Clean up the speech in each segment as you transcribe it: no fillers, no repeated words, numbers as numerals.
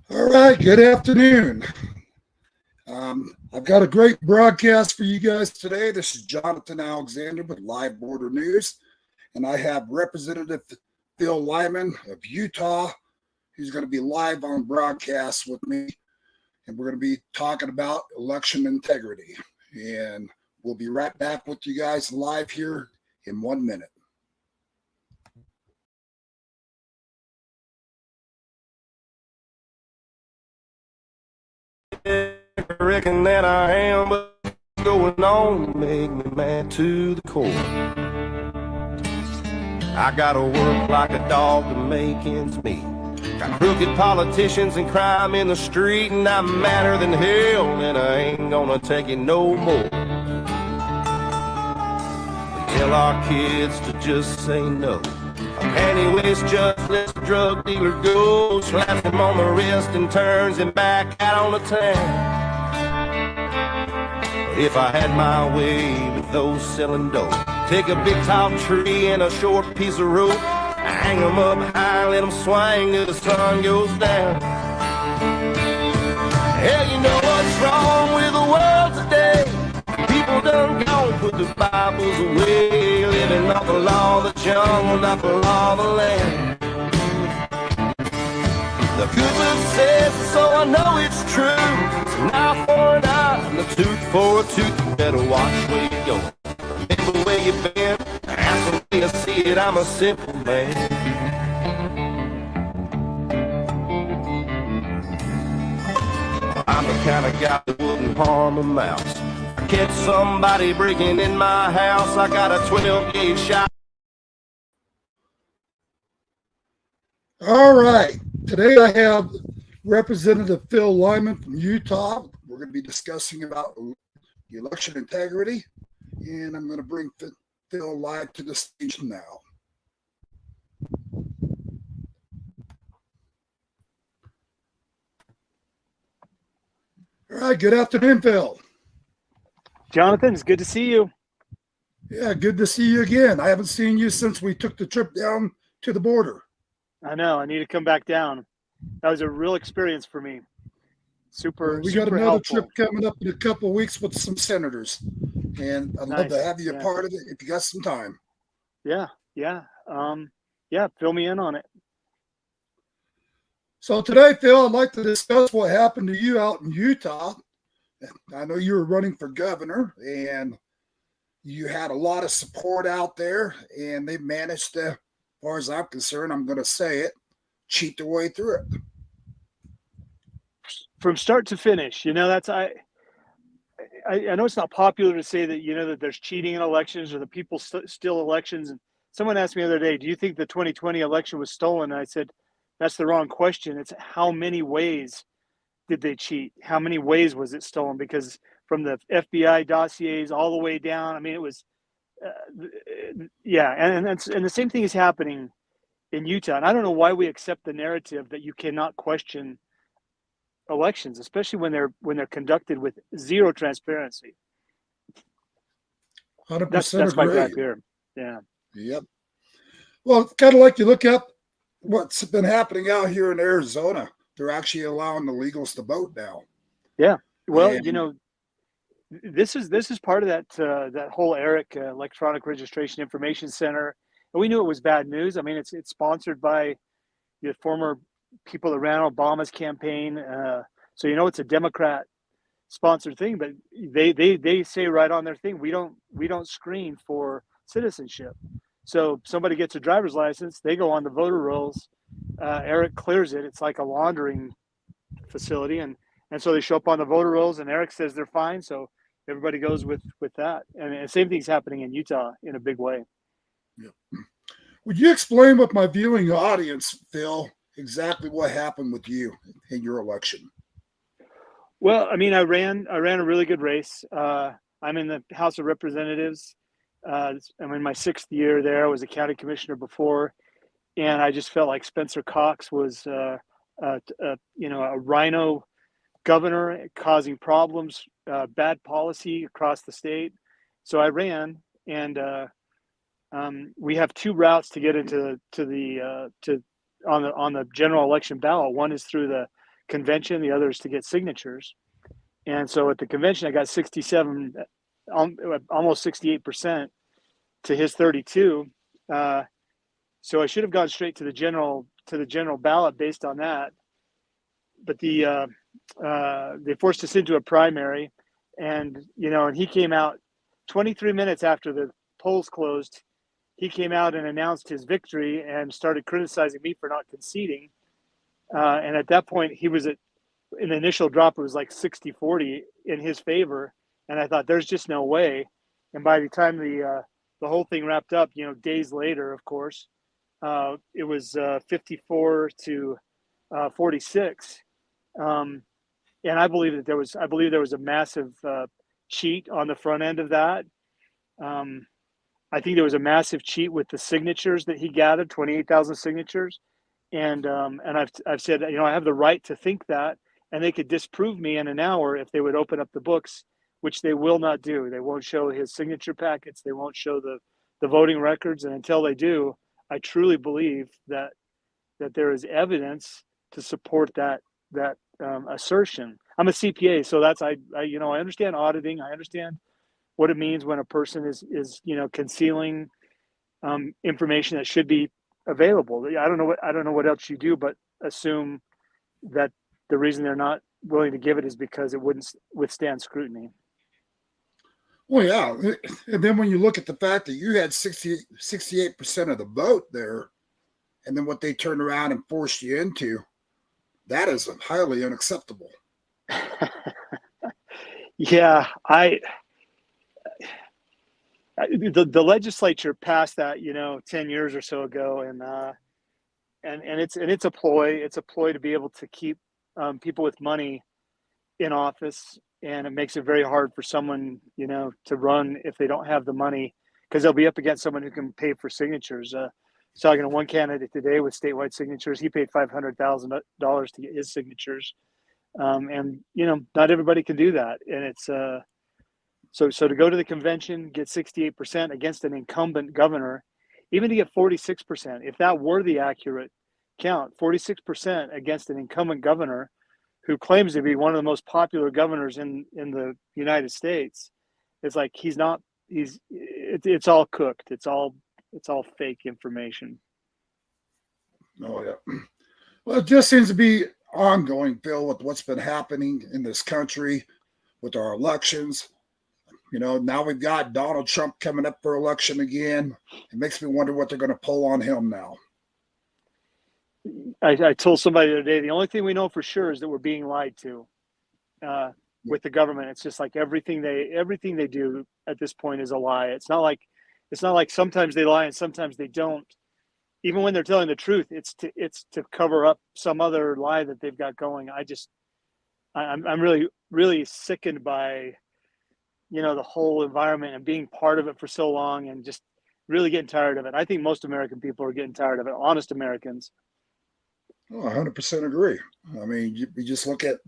All right, good afternoon. I've got a great broadcast for you guys today. This is Jonathan Alexander with Live Border News, and I have Representative Phil Lyman of Utah, who's going to be live on broadcast with me, and we're going to be talking about election integrity. And we'll be right back with you guys live here in 1 minute. I reckon that I am, but going on to make me mad to the core. I gotta work like a dog to make ends meet. Got crooked politicians and crime in the street, and I'm madder than hell, and I ain't gonna take it no more. We tell our kids to just say no. Anyways, just let the drug dealer go, slaps him on the wrist and turns him back out on the town. If I had my way with those selling dope, take a big tall tree and a short piece of rope, hang them up high, let them swing till the sun goes down. Hell, you know what's wrong with the world today? People done gone, put the Bibles away, living off the law of the jungle, not the law of the land. The good book says so, I know it's true. It's an eye for an eye and a tooth for a tooth. You better watch where you're going, remember where you've been. That's the way I see it, I'm a simple man. I'm the kind of guy that wouldn't harm a mouse. I catch somebody breaking in my house, I got a 12-gauge shot. All right. Today I have Representative Phil Lyman from Utah. We're going to be discussing about election integrity, and I'm going to bring Phil live to the stage now. All right. Good afternoon, Phil. Jonathan, it's good to see you. Yeah, good to see you again. I haven't seen you since we took the trip down to the border. I know. I need to come back down. That was a real experience for me. Super. We got super another helpful. trip coming up in a couple of weeks with some senators, and I'd love to have you a part of it if you got some time. Yeah. Fill me in on it. So today, Phil, I'd like to discuss what happened to you out in Utah. I know you were running for governor, and you had a lot of support out there, and they managed to, as far as I'm concerned, I'm going to say it, cheat their way through it. From start to finish, that's I know it's not popular to say that that there's cheating in elections or the people steal elections. And someone asked me the other day, "Do you think the 2020 election was stolen?" And I said, "That's the wrong question. It's how many ways did they cheat? How many ways was it stolen?" Because from the FBI dossiers all the way down, I mean, it was, and the same thing is happening in Utah. And I don't know why we accept the narrative that you cannot question elections, especially when they're conducted with zero transparency. 100% that's my gripe here. Yeah. Yep. Well, kind of like you look up what's been happening out here in Arizona. They're actually allowing the illegals to vote now. Yeah. Well, this is part of that whole ERIC Electronic Registration Information Center, and we knew it was bad news. I mean, it's sponsored by the former people that ran Obama's campaign, so it's a Democrat sponsored thing. But they say right on their thing, we don't screen for citizenship. So somebody gets a driver's license, they go on the voter rolls. ERIC clears it. It's like a laundering facility, and so they show up on the voter rolls, and ERIC says they're fine. So everybody goes with that. And the same thing's happening in Utah in a big way. Yeah. Would you explain with my viewing audience, Phil, exactly what happened with you in your election? Well, I mean, I ran a really good race. I'm in the House of Representatives. I'm in my 6th year there. I was a county commissioner before, and I just felt like Spencer Cox was, a rhino governor causing problems, bad policy across the state. So I ran, and we have 2 routes to get into on the general election ballot. One is through the convention, the other is to get signatures. And so at the convention, I got 67, almost 68% to his 32. So I should have gone straight to the general ballot based on that. But they forced us into a primary, and and he came out 23 minutes after the polls closed. He came out and announced his victory and started criticizing me for not conceding. And at that point, he was in the initial drop, it was like 60-40 in his favor. And I thought, there's just no way. And by the time the whole thing wrapped up, days later, of course, it was 54 to 46. And I believe there was a massive cheat on the front end of that. I think there was a massive cheat with the signatures that he gathered, 28,000 signatures. And I've said, I have the right to think that, and they could disprove me in an hour if they would open up the books, which they will not do. They won't show his signature packets. They won't show the voting records. And until they do, I truly believe that there is evidence to support that assertion. I'm a CPA, so that's I understand auditing. I understand what it means when a person is concealing information that should be available. I don't know what else you do, but assume that the reason they're not willing to give it is because it wouldn't withstand scrutiny. Well, yeah. And then when you look at the fact that you had 68% of the vote there, and then what they turned around and forced you into, that is highly unacceptable. Yeah, the legislature passed that 10 years or so ago, and it's a ploy. It's a ploy to be able to keep people with money in office, and it makes it very hard for someone to run if they don't have the money, because they'll be up against someone who can pay for signatures. Talking to one candidate today with statewide signatures, he paid $500,000 to get his signatures, and not everybody can do that, and it's so to go to the convention, get 68% against an incumbent governor, even to get 46%, if that were the accurate count, 46% against an incumbent governor who claims to be one of the most popular governors in the United States, it's like it's all cooked. It's all fake information. Oh, yeah. Well, it just seems to be ongoing, Phil, with what's been happening in this country with our elections. Now we've got Donald Trump coming up for election again. It makes me wonder what they're going to pull on him now. I told somebody the other day, the only thing we know for sure is that we're being lied to with the government. It's just like everything they do at this point is a lie. It's not like sometimes they lie and sometimes they don't. Even when they're telling the truth, it's to cover up some other lie that they've got going. I'm really, really sickened by the whole environment and being part of it for so long, and just really getting tired of it. I think most American people are getting tired of it. Honest Americans. Oh, 100% agree. I mean, you just look at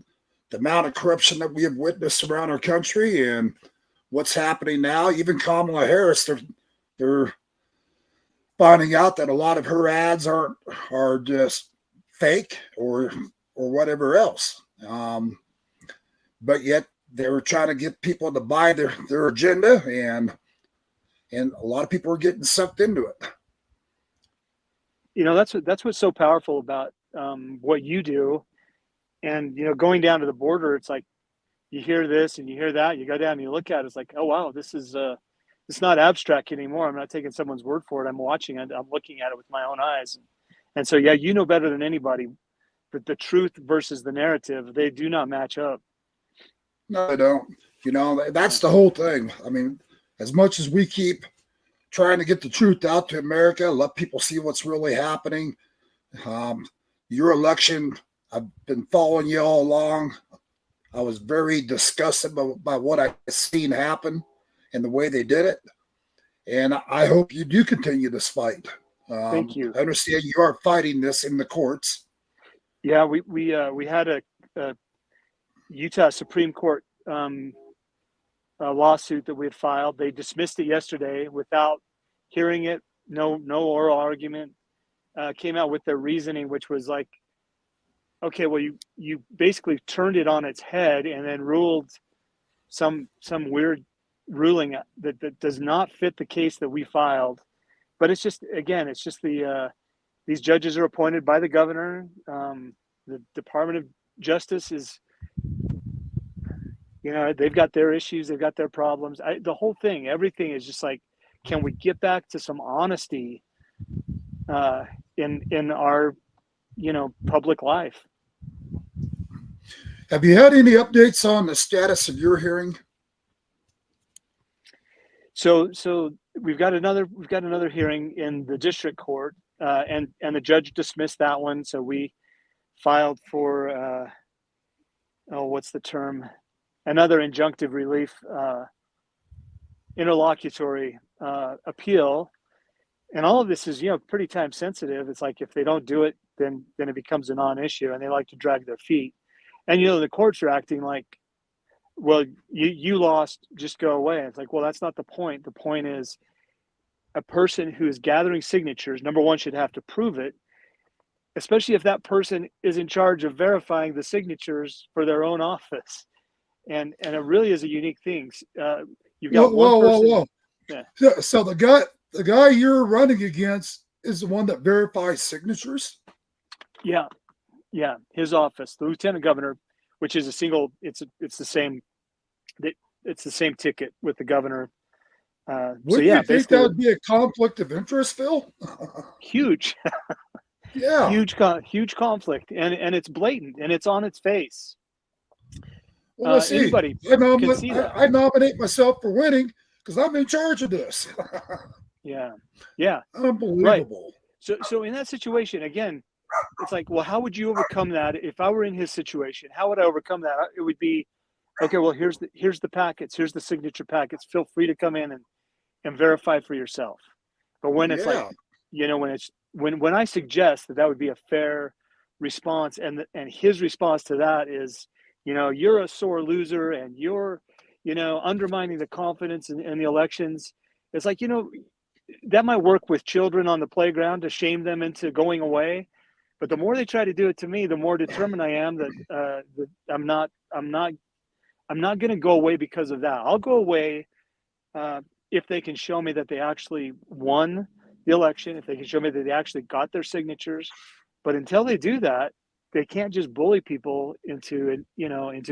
the amount of corruption that we have witnessed around our country and what's happening now. Even Kamala Harris, they're finding out that a lot of her ads are just fake or whatever else. But yet they were trying to get people to buy their agenda, and a lot of people are getting sucked into it. That's what's so powerful about what you do, and going down to the border, it's like you hear this and you hear that, you go down and you look at it, it's like, oh wow, this is it's not abstract anymore. I'm not taking someone's word for it. I'm watching it. I'm looking at it with my own eyes, and so yeah, better than anybody, but the truth versus the narrative, they do not match up. No, they don't. That's the whole thing. I mean, as much as we keep trying to get the truth out to America, let people see what's really happening. Your election, I've been following you all along. I was very disgusted by what I've seen happen and the way they did it. And I hope you do continue this fight. Thank you. I understand you are fighting this in the courts. Yeah, we had a Utah Supreme Court a lawsuit that we had filed. They dismissed it yesterday without hearing it. No oral argument. Came out with their reasoning, which was like, okay, well, you basically turned it on its head and then ruled some weird ruling that does not fit the case that we filed. But it's just, again, it's just these judges are appointed by the governor. The Department of Justice is, they've got their issues, they've got their problems. The whole thing, everything is just like, can we get back to some honesty in our, public life? Have you had any updates on the status of your hearing? So we've got another hearing in the district court, and the judge dismissed that one. So we filed for what's the term? Another injunctive relief, interlocutory appeal. And all of this is, pretty time sensitive. It's like if they don't do it, then it becomes a non-issue, and they like to drag their feet. And the courts are acting like, well, you lost, just go away. It's like, well, that's not the point. The point is, a person who is gathering signatures, number one, should have to prove it, especially if that person is in charge of verifying the signatures for their own office. And it really is a unique thing. You've got one person. Whoa. Yeah. So the guy you're running against is the one that verifies signatures? Yeah. His office, the lieutenant governor, which is a single, it's the same ticket with the governor. Wouldn't you think that would be a conflict of interest, Phil? Huge. Yeah. Huge conflict. And it's blatant and it's on its face. Well, let's see. Anybody can see that. I nominate myself for winning because I'm in charge of this. Yeah. Unbelievable. Right. So in that situation, again, it's like, well, how would you overcome that? If I were in his situation, how would I overcome that? It would be, okay, well, here's the packets, here's the signature packets. Feel free to come in and verify for yourself. But when it's like, when I suggest that would be a fair response, and his response to that is, you're a sore loser and you're, undermining the confidence in the elections. It's like, that might work with children on the playground to shame them into going away. But the more they try to do it to me, the more determined I am that I'm not going to go away because of that. I'll go away if they can show me that they actually won the election, if they can show me that they actually got their signatures. But until they do that, they can't just bully people into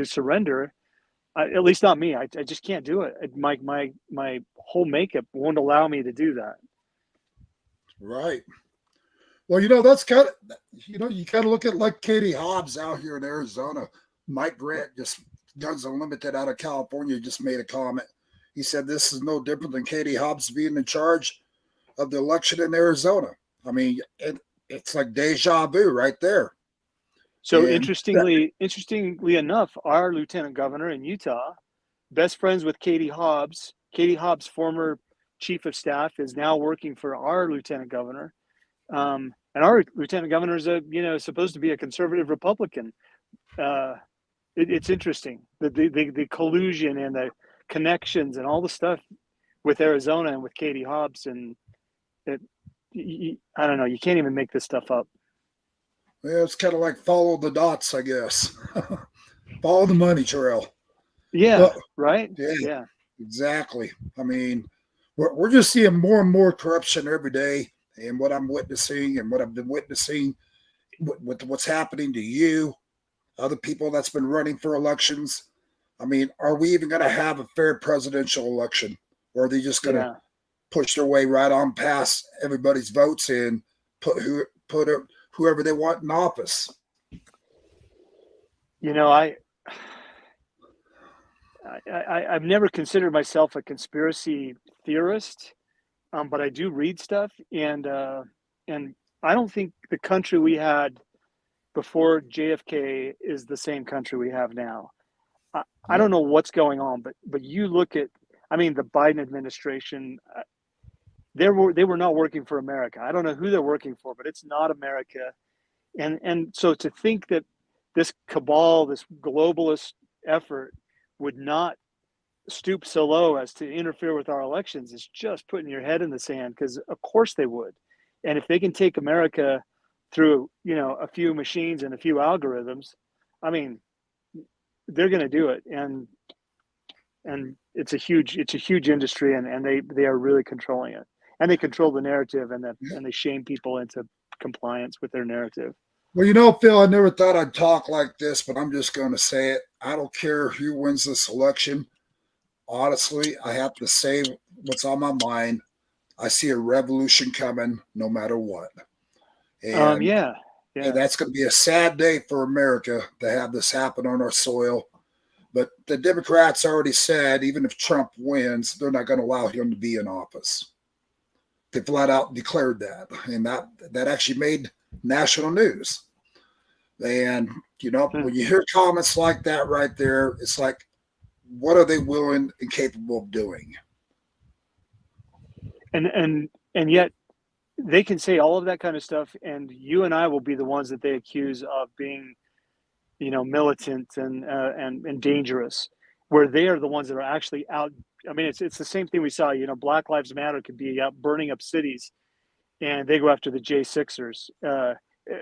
surrender. At least not me. I just can't do it. My whole makeup won't allow me to do that. Right. Well, that's kind of, you kind of look at like Katie Hobbs out here in Arizona. Mike Grant, just Guns Unlimited out of California, just made a comment. He said this is no different than Katie Hobbs being in charge of the election in Arizona. I mean, it's like deja vu right there. So interestingly enough, our lieutenant governor in Utah, best friends with Katie Hobbs. Katie Hobbs' former chief of staff is now working for our lieutenant governor. And our lieutenant governor is supposed to be a conservative Republican. It's interesting the collusion and the connections and all the stuff with Arizona and with Katie Hobbs, and I don't know. You can't even make this stuff up. Yeah, it's kind of like follow the dots, I guess. Follow the money trail. Yeah, right? Yeah, exactly. I mean, we're just seeing more and more corruption every day. And what I'm witnessing and what I've been witnessing with what's happening to you, other people that's been running for elections. I mean, are we even going to have a fair presidential election? Or are they just going to push their way right on past everybody's votes and put whoever they want in office? I've never considered myself a conspiracy theorist. But I do read stuff, and I don't think the country we had before JFK is the same country we have now. I don't know what's going on, but you look at, the Biden administration, they were not working for America. I don't know who they're working for, but it's not America. And so to think that this cabal, this globalist effort would not stoop so low as to interfere with our elections is just putting your head in the sand, because of course they would. And if they can take America through, a few machines and a few algorithms, I mean, they're going to do it. And it's a huge industry, and they are really controlling it, and they control the narrative, and they shame people into compliance with their narrative. Well, Phil, I never thought I'd talk like this, but I'm just going to say it. I don't care who wins this election. Honestly, I have to say what's on my mind. I see a revolution coming no matter what. And, Yeah. and that's going to be a sad day for America to have this happen on our soil. But the Democrats already said, even if Trump wins, they're not going to allow him to be in office. They flat out declared that. And that actually made national news. And, when you hear comments like that right there, it's like, what are they willing and capable of doing? And yet they can say all of that kind of stuff, and you and I will be the ones that they accuse of being, militant and dangerous, where they are the ones that are actually out. I mean, it's the same thing we saw. Black Lives Matter could be out burning up cities, and they go after the J6ers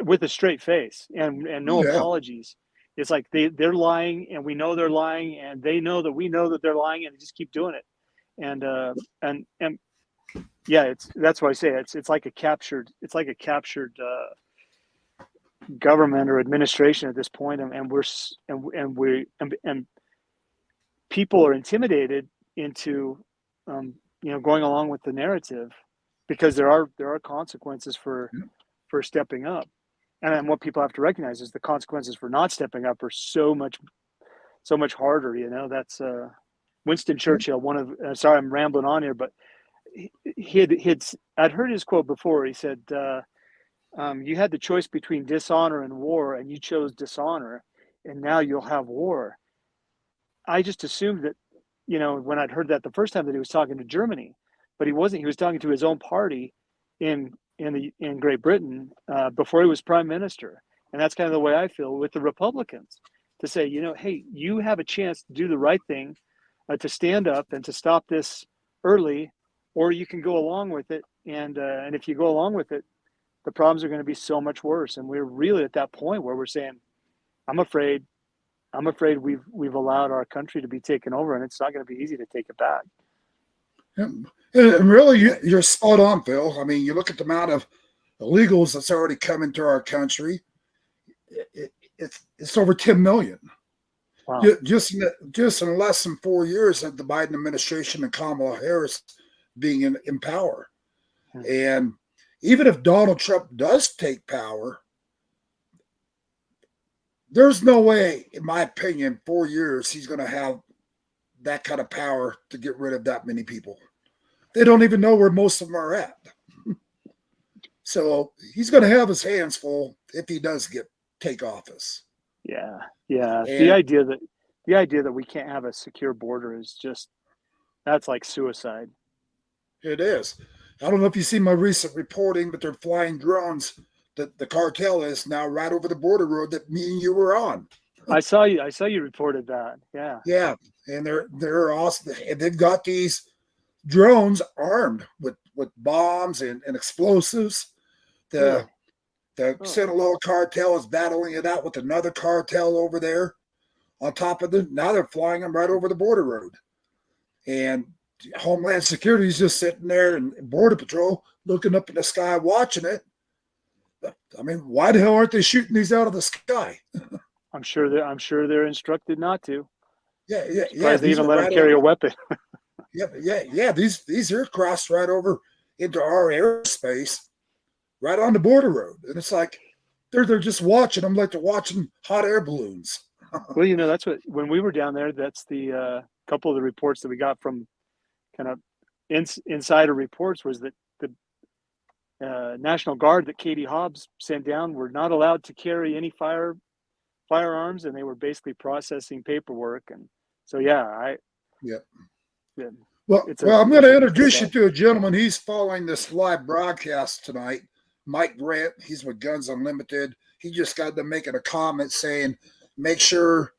with a straight face and no apologies. It's like they're lying, and we know they're lying, and they know that we know that they're lying, and they just keep doing it. And yeah, that's why I say it's like a captured government or administration at this point, and people are intimidated into going along with the narrative, because there are consequences for stepping up. And what people have to recognize is the consequences for not stepping up are so much harder. That's Winston Churchill. Sorry, I'm rambling on here, but I'd heard his quote before. He said, you had the choice between dishonor and war, and you chose dishonor, and now you'll have war. I just assumed that, when I'd heard that the first time, that he was talking to Germany, but he wasn't. He was talking to his own party in Great Britain before he was prime minister. And that's kind of the way I feel with the Republicans, to say, hey, you have a chance to do the right thing, to stand up and to stop this early, or you can go along with it. And if you go along with it, the problems are going to be so much worse. And we're really at that point where we're saying, I'm afraid we've allowed our country to be taken over, and it's not going to be easy to take it back. And really, you're spot on, Phil. I mean, you look at the amount of illegals that's already come into our country. It's over 10 million. Wow. Just in less than 4 years of the Biden administration and Kamala Harris being in power. And even if Donald Trump does take power, there's no way, in my opinion, 4 years he's going to have that kind of power to get rid of that many people. They don't even know where most of them are at. So he's going to have his hands full if he does take office. Yeah. The idea that we can't have a secure border is just, that's like suicide. It is. I don't know if you see my recent reporting, but they're flying drones. The cartel is now right over the border road that me and you were on. I saw you reported that. Yeah. Yeah, and they're awesome. And they've got these drones armed with bombs and explosives. The Sinaloa cartel is battling it out with another cartel over there. On top of them, now they're flying them right over the border road. And Homeland Security is just sitting there, and Border Patrol looking up in the sky watching it. I mean, why the hell aren't they shooting these out of the sky? I'm sure they're instructed not to. Yeah. They even let them carry a weapon. Yeah. These are crossed right over into our airspace, right on the border road, and it's like they're just watching them like they're watching hot air balloons. Well, that's what, when we were down there, that's the couple of the reports that we got from kind of insider reports, was that the National Guard that Katie Hobbs sent down were not allowed to carry any firearms, and they were basically processing paperwork. And so, Well, I'm going to introduce you to a gentleman. He's following this live broadcast tonight. Mike Grant. He's with Guns Unlimited. He just got done making a comment saying, make sure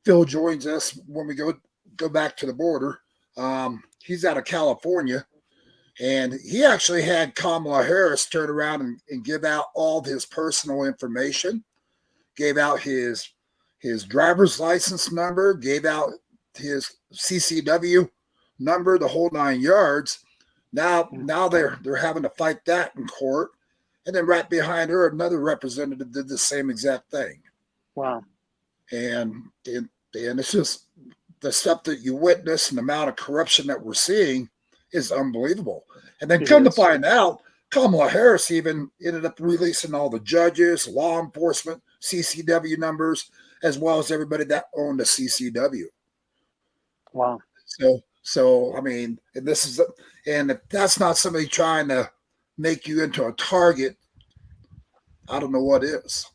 Phil joins us when we go back to the border. He's out of California. And he actually had Kamala Harris turn around and give out all of his personal information, gave out his driver's license number, gave out his CCW number, the whole 9 yards. Now they're having to fight that in court. And then right behind her, another representative did the same exact thing. Wow. And it's just the stuff that you witness and the amount of corruption that we're seeing is unbelievable. And then come to find out, Kamala Harris even ended up releasing all the judges, law enforcement, CCW numbers, as well as everybody that owned a CCW. Wow. So I mean, and if that's not somebody trying to make you into a target, I don't know what is.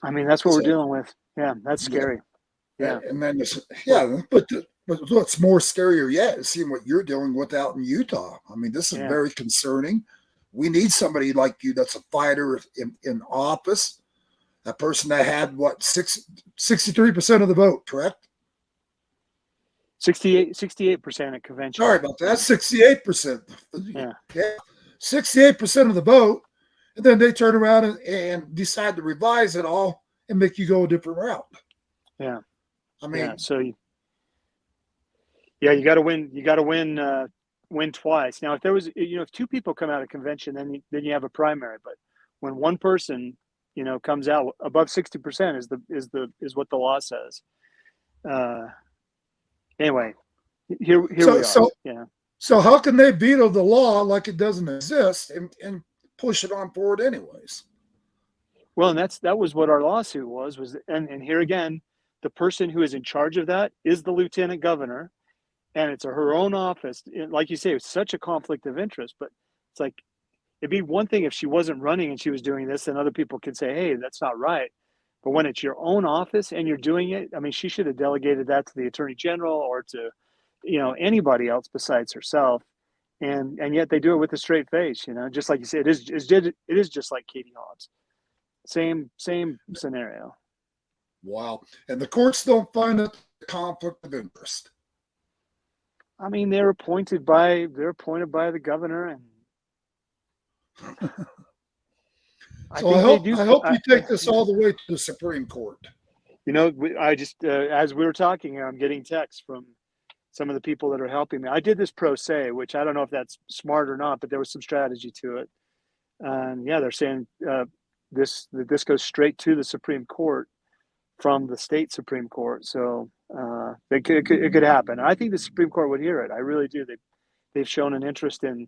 I mean, that's what we're dealing with. Yeah, that's scary. Yeah. And then but what's more scarier yet is seeing what you're dealing with out in Utah. I mean, this is very concerning. We need somebody like you that's a fighter in office, a person that had 63% of the vote, correct? 68% at convention. Sorry about that. 68%. Yeah. 68% of the vote. And then they turn around and decide to revise it all and make you go a different route. Yeah. I mean, you got to win. You got to win twice. Now, if there was, if two people come out of convention, then you have a primary. But when one person, comes out above 60% is what the law says. Anyway, here we are. So how can they veto the law like it doesn't exist and push it on forward anyways? Well, and that was what our lawsuit was and here again, the person who is in charge of that is the lieutenant governor, and it's her own office. Like you say, it's such a conflict of interest, but it's like, it'd be one thing if she wasn't running and she was doing this, and other people could say, hey, that's not right. But when it's your own office and you're doing it, I mean, she should have delegated that to the attorney general or to, anybody else besides herself. And yet they do it with a straight face, just like you said, it is just like Katie Hobbs. Same scenario. Wow. And the courts don't find a conflict of interest. I mean, they're appointed by the governor, and I hope you take this all the way to the Supreme Court. I just as we were talking here, I'm getting texts from some of the people that are helping me. I did this pro se, which I don't know if that's smart or not, but there was some strategy to it. And they're saying this goes straight to the Supreme Court from the state Supreme Court. So it could happen. I think the Supreme Court would hear it. I really do. They've shown an interest in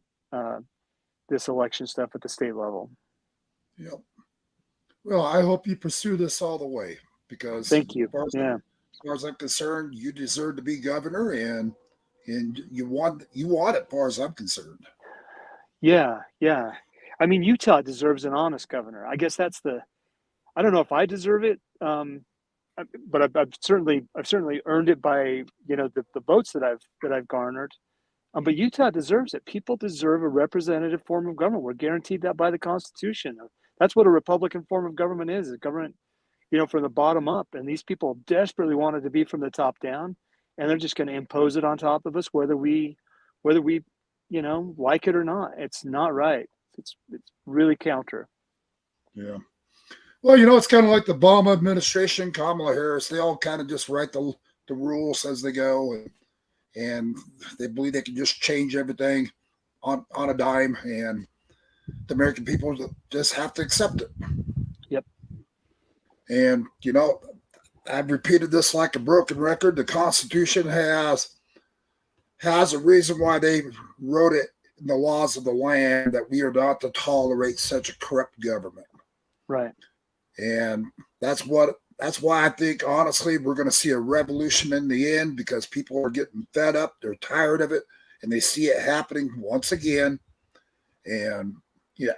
this election stuff at the state level. Yep. Well, I hope you pursue this all the way, because thank you. As far as I'm concerned, you deserve to be governor, and you want it, as far as I'm concerned. Yeah. I mean, Utah deserves an honest governor. I guess I don't know if I deserve it, but I've certainly earned it by the votes that I've garnered. But Utah deserves it. People deserve a representative form of government. We're guaranteed that by the Constitution. That's what a Republican form of government is. A government, from the bottom up. And these people desperately wanted to be from the top down, and they're just going to impose it on top of us, whether we like it or not. It's not right. It's really counter. Yeah. Well, it's kind of like the Obama administration, Kamala Harris. They all kind of just write the rules as they go, and they believe they can just change everything on a dime, and the American people just have to accept it. Yep. And, I've repeated this like a broken record. The Constitution has a reason why they wrote it in the laws of the land, that we are not to tolerate such a corrupt government. Right. And that's why I think, honestly, we're going to see a revolution in the end, because people are getting fed up. They're tired of it, and they see it happening once again. And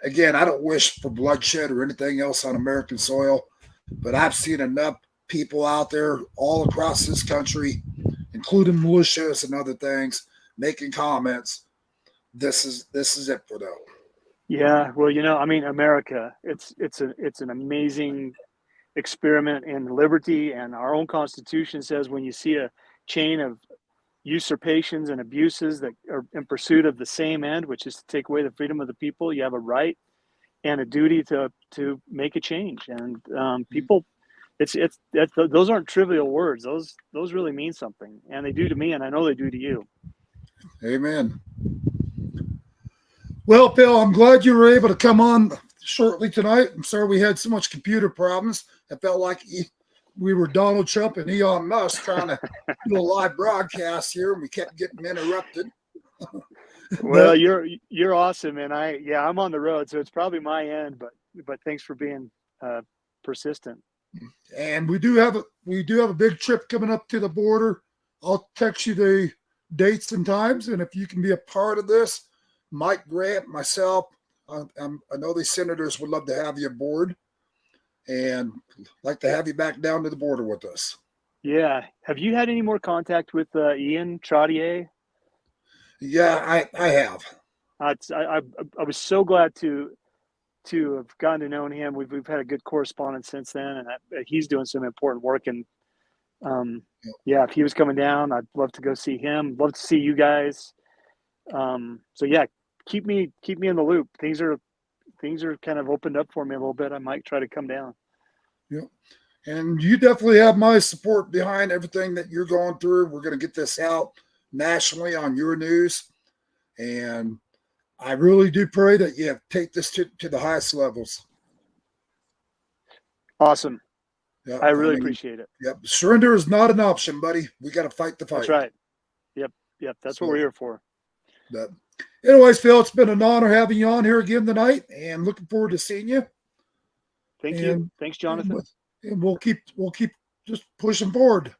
again, I don't wish for bloodshed or anything else on American soil, but I've seen enough people out there all across this country, including militias and other things, making comments. This is it for them. Yeah, well, I mean, America, it's an amazing experiment in liberty, and our own Constitution says when you see a chain of usurpations and abuses that are in pursuit of the same end, which is to take away the freedom of the people, you have a right and a duty to make a change. And people, those aren't trivial words. Those really mean something, and they do to me, and I know they do to you. Amen. Well, Bill, I'm glad you were able to come on shortly tonight. I'm sorry we had so much computer problems. I felt like we were Donald Trump and Elon Musk trying to do a live broadcast here, and we kept getting interrupted. Well, you're awesome, and I'm on the road, so it's probably my end, but thanks for being persistent. And we do have a big trip coming up to the border. I'll text you the dates and times, and if you can be a part of this, Mike Grant, myself, I know these senators would love to have you aboard, and like to have you back down to the border with us. Yeah. Have you had any more contact with Ian Trottier? Yeah, I have. I was so glad to have gotten to know him. We've had a good correspondence since then, and he's doing some important work. And if he was coming down, I'd love to go see him. Love to see you guys. So yeah, keep me in the loop. Things are kind of opened up for me a little bit. I might try to come down. Yeah. And you definitely have my support behind everything that you're going through. We're going to get this out nationally on your news. And I really do pray that you take this to the highest levels. Awesome. Yeah, I really appreciate it. Yep. Surrender is not an option, buddy. We got to fight the fight. That's right. Yep. That's what we're here for. But anyways, Phil, it's been an honor having you on here again tonight, and looking forward to seeing you. Thank you. Thanks, Jonathan. And we'll keep just pushing forward.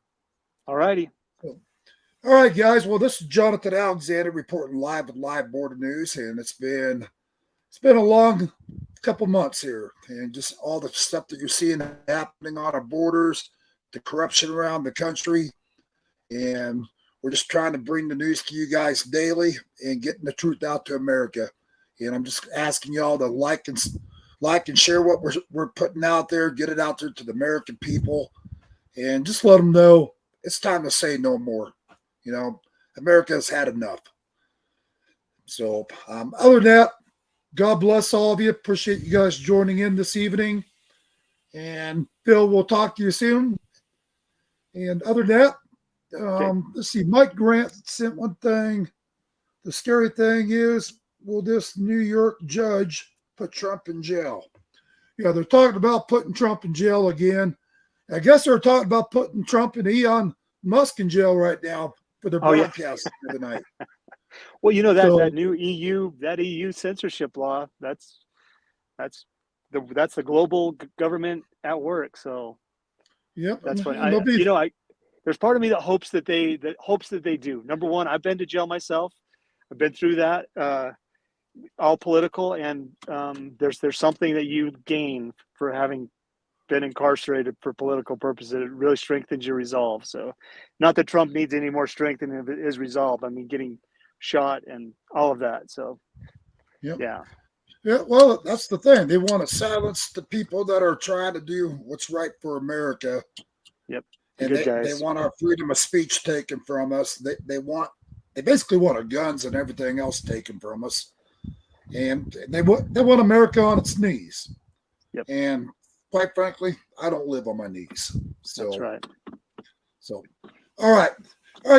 All righty. All right, guys. Well, this is Jonathan Alexander reporting live with Live Border News, and it's been a long couple months here, and just all the stuff that you're seeing happening on our borders, the corruption around the country, and we're just trying to bring the news to you guys daily and getting the truth out to America. And I'm just asking y'all to like and share what we're putting out there, get it out there to the American people, and just let them know it's time to say no more. You know, America has had enough. So other than that, God bless all of you. Appreciate you guys joining in this evening. And Phil, we'll talk to you soon. And other than that, let's see, Mike Grant sent one thing. The scary thing is, will this New York judge put Trump in jail? Yeah, they're talking about putting Trump in jail again. I guess they're talking about putting Trump and Elon Musk in jail right now for their broadcast tonight. Well, you know that new EU censorship law. That's the global government at work. So yep, that's funny. There's part of me that hopes that they do. Number one, I've been to jail myself. I've been through that, all political, and there's something that you gain for having been incarcerated for political purposes. It really strengthens your resolve. So, not that Trump needs any more strengthening of his resolve. I mean, getting shot and all of that. So, yeah. Well, that's the thing. They want to silence the people that are trying to do what's right for America. Yep. And they want our freedom of speech taken from us. They basically want our guns and everything else taken from us. And they want America on its knees. Yep. And quite frankly, I don't live on my knees. So that's right. So all right,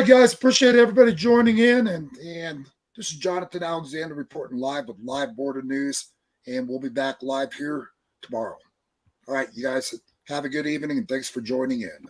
guys. Appreciate everybody joining in. And this is Jonathan Alexander reporting live with Live Border News. And we'll be back live here tomorrow. All right, you guys have a good evening, and thanks for joining in.